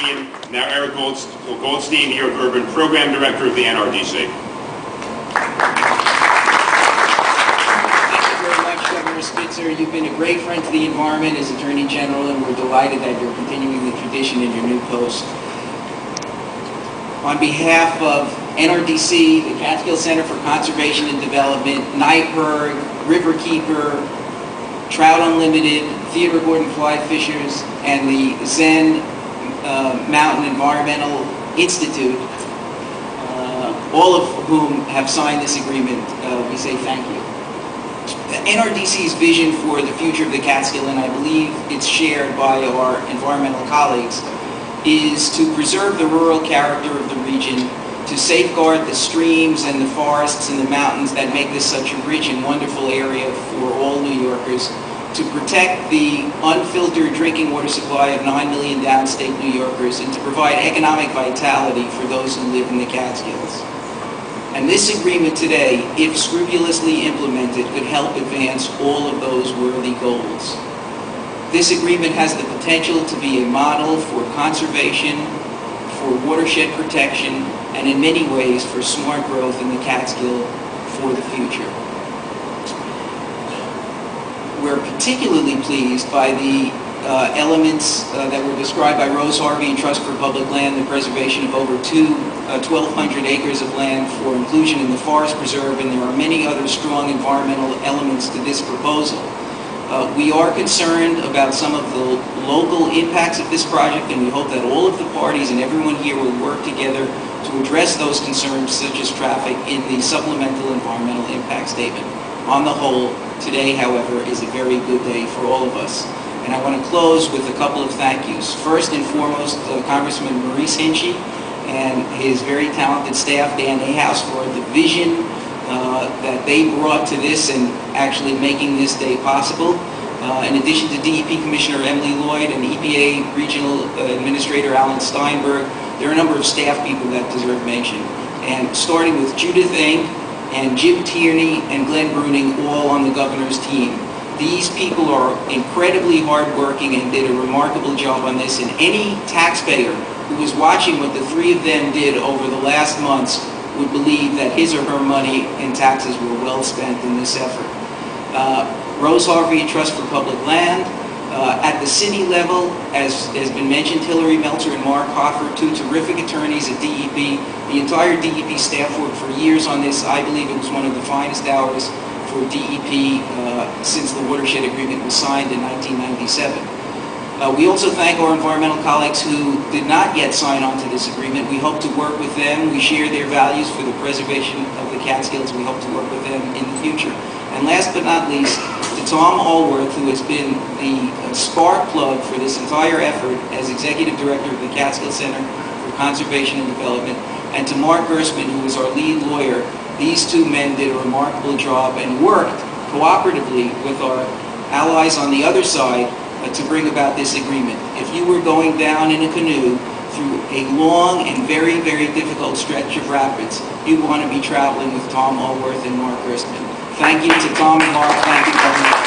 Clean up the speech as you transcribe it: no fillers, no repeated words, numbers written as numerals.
Canadian. Now Eric Goldstein, New York Urban Program Director of the NRDC. Thank you very much, Governor Spitzer. You've been a great friend to the environment as Attorney General, and we're delighted that you're continuing the tradition in your new post. On behalf of NRDC, the Catskill Center for Conservation and Development, NYPIRG, Riverkeeper, Trout Unlimited, Theodore Gordon Fly Fishers, and the Zen Mountain Environmental Institute, all of whom have signed this agreement, we say thank you. NRDC's vision for the future of the Catskill, and I believe it's shared by our environmental colleagues, is to preserve the rural character of the region, to safeguard the streams and the forests and the mountains that make this such a rich and wonderful area for all New Yorkers, to protect the unfiltered drinking water supply of 9 million downstate New Yorkers, and to provide economic vitality for those who live in the Catskills. And this agreement today, if scrupulously implemented, could help advance all of those worthy goals. This agreement has the potential to be a model for conservation, for watershed protection, and in many ways for smart growth in the Catskill for the future. We're particularly pleased by the elements that were described by Rose Harvey and Trust for Public Land, the preservation of over 1,200 acres of land for inclusion in the forest preserve, and there are many other strong environmental elements to this proposal. We are concerned about some of the local impacts of this project, and we hope that all of the parties and everyone here will work together to address those concerns, such as traffic, in the supplemental environmental impact statement. On the whole, today, however, is a very good day for all of us. And I want to close with a couple of thank yous. First and foremost, Congressman Maurice Hinchey and his very talented staff, Dan Ahaus, for the vision that they brought to this and actually making this day possible. In addition to DEP Commissioner Emily Lloyd and EPA Regional Administrator Alan Steinberg, there are a number of staff people that deserve mention. And starting with Judith Eng and Jim Tierney and Glenn Bruning, all on the governor's team. These people are incredibly hardworking and did a remarkable job on this, and any taxpayer who was watching what the three of them did over the last months would believe that his or her money and taxes were well spent in this effort. Rose Harvey and Trust for Public Land. At the city level, as has been mentioned, Hillary Meltzer and Mark Hoffer, two terrific attorneys at DEP. The entire DEP staff worked for years on this. I believe it was one of the finest hours for DEP since the watershed agreement was signed in 1997. We also thank our environmental colleagues who did not yet sign on to this agreement. We hope to work with them. We share their values for the preservation of the Catskills. We hope to work with them in the future. And last but not least, to Tom Allworth, who has been the spark plug for this entire effort as Executive Director of the Catskill Center for Conservation and Development, and to Mark Gersman, who is our lead lawyer. These two men did a remarkable job and worked cooperatively with our allies on the other side to bring about this agreement. If you were going down in a canoe through a long and very, very difficult stretch of rapids, you want to be traveling with Tom Allworth and Mark Gersman. Thank you to Tom and Mark. Thank you very much.